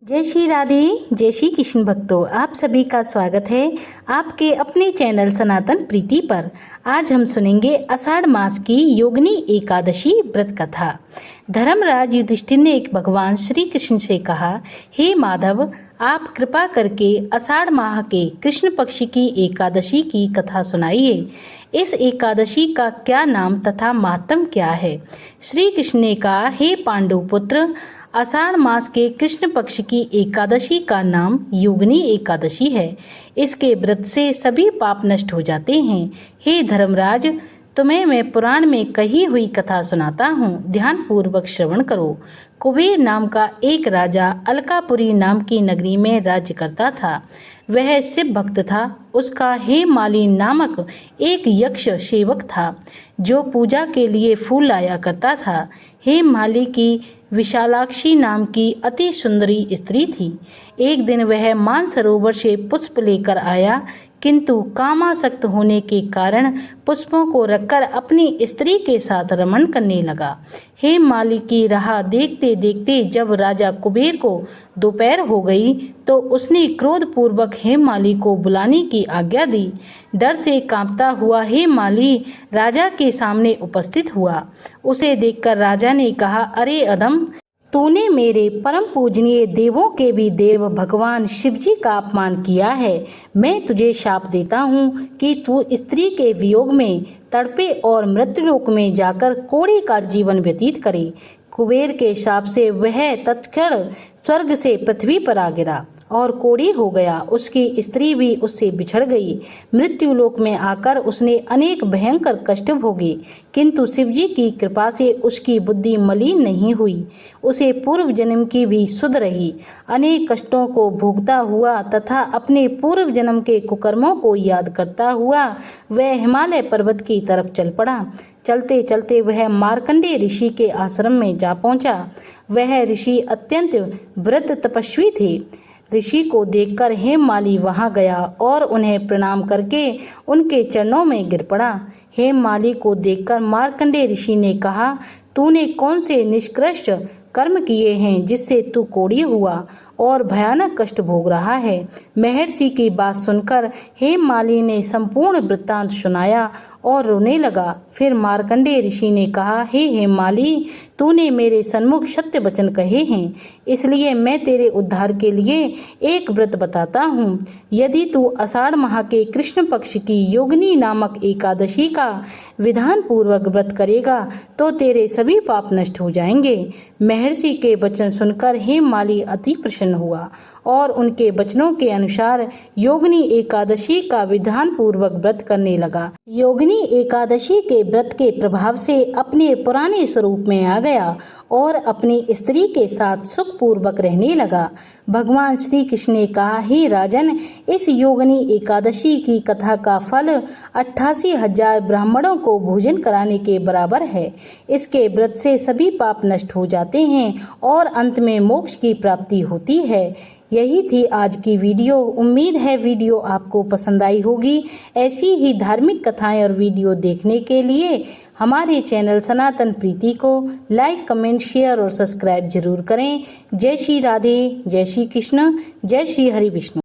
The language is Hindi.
जय श्री राधे, जय श्री कृष्ण भक्तों, आप सभी का स्वागत है आपके अपने चैनल सनातन प्रीति पर। आज हम सुनेंगे आषाढ़ मास की योगिनी एकादशी व्रत कथा। धर्मराज युधिष्ठिर ने एक भगवान श्री कृष्ण से कहा, हे माधव, आप कृपा करके आषाढ़ माह के कृष्ण पक्ष की एकादशी की कथा सुनाइए। इस एकादशी का क्या नाम तथा महात्म क्या है? श्री कृष्ण ने कहा, हे पांडु पुत्र, आषाढ़ मास के कृष्ण पक्ष की एकादशी का नाम योगिनी एकादशी है। इसके व्रत से सभी पाप नष्ट हो जाते हैं। हे धर्मराज, तुम्हें मैं पुराण में कही हुई कथा सुनाता हूँ, ध्यान पूर्वक श्रवण करो। कुबेर नाम का एक राजा अलकापुरी नाम की नगरी में राज्य करता था। वह शिव भक्त था। उसका हेममाली नामक एक यक्ष सेवक था जो पूजा के लिए फूल लाया करता था। हेममाली की विशालाक्षी नाम की अति सुंदरी स्त्री थी। एक दिन वह मानसरोवर से पुष्प लेकर आया, किंतु कामासक्त होने के कारण पुष्पों को रखकर अपनी स्त्री के साथ रमण करने लगा। हेममाली की राह देखते देखते जब राजा कुबेर को दोपहर हो गई तो उसने क्रोधपूर्वक हेममाली को बुलाने की आज्ञा दी। डर से कांपता हुआ हेममाली राजा के सामने उपस्थित हुआ। उसे देखकर राजा ने कहा, अरे अधम, तूने मेरे परम पूजनीय देवों के भी देव भगवान शिवजी का अपमान किया है। मैं तुझे शाप देता हूँ कि तू स्त्री के वियोग में तड़पे और मृत्युलोक में जाकर कोढ़ी का जीवन व्यतीत करे। कुबेर के शाप से वह तत्क्षण स्वर्ग से पृथ्वी पर आ गिरा और कोढ़ी हो गया। उसकी स्त्री भी उससे बिछड़ गई। मृत्युलोक में आकर उसने अनेक भयंकर कष्ट भोगे, किंतु शिवजी की कृपा से उसकी बुद्धि मलिन नहीं हुई। उसे पूर्व जन्म की भी सुध रही। अनेक कष्टों को भोगता हुआ तथा अपने पूर्व जन्म के कुकर्मों को याद करता हुआ वह हिमालय पर्वत की तरफ चल पड़ा। चलते चलते वह मार्कंडेय ऋषि के आश्रम में जा पहुंचा। वह ऋषि अत्यंत व्रत तपस्वी थे। ऋषि को देखकर हेममाली वहां गया और उन्हें प्रणाम करके उनके चरणों में गिर पड़ा। हेममाली को देखकर मार्कंडेय ऋषि ने कहा, तूने कौन से निष्कृष्ट कर्म किए हैं जिससे तू कोढ़ी हुआ और भयानक कष्ट भोग रहा है? महर्षि की बात सुनकर हेममाली ने संपूर्ण वृत्तांत सुनाया और रोने लगा। फिर मार्कंडेय ऋषि ने कहा, हे हेममाली, तूने मेरे सन्मुख सत्य वचन कहे हैं, इसलिए मैं तेरे उद्धार के लिए एक व्रत बताता हूँ। यदि तू आषाढ़ माह के कृष्ण पक्ष की योगिनी नामक एकादशी का विधान पूर्वक व्रत करेगा तो तेरे सभी पाप नष्ट हो जाएंगे। महर्षि के वचन सुनकर हेममाली अति प्रसन्न हुआ और उनके वचनों के अनुसार योगिनी एकादशी का विधान पूर्वक व्रत करने लगा। योगिनी एकादशी के व्रत के प्रभाव से अपने पुराने स्वरूप में आ गया और अपनी स्त्री के साथ सुखपूर्वक रहने लगा। भगवान श्री कृष्ण ने कहा, हे राजन, इस योगिनी एकादशी की कथा का फल 88,000 ब्राह्मणों को भोजन कराने के बराबर है। इसके व्रत से सभी पाप नष्ट हो जाते हैं और अंत में मोक्ष की प्राप्ति होती है। यही थी आज की वीडियो। उम्मीद है वीडियो आपको पसंद आई होगी। ऐसी ही धार्मिक कथाएं और वीडियो देखने के लिए हमारे चैनल सनातन प्रीति को लाइक, कमेंट, शेयर और सब्सक्राइब जरूर करें। जय श्री राधे, जय श्री कृष्ण, जय श्री हरि विष्णु।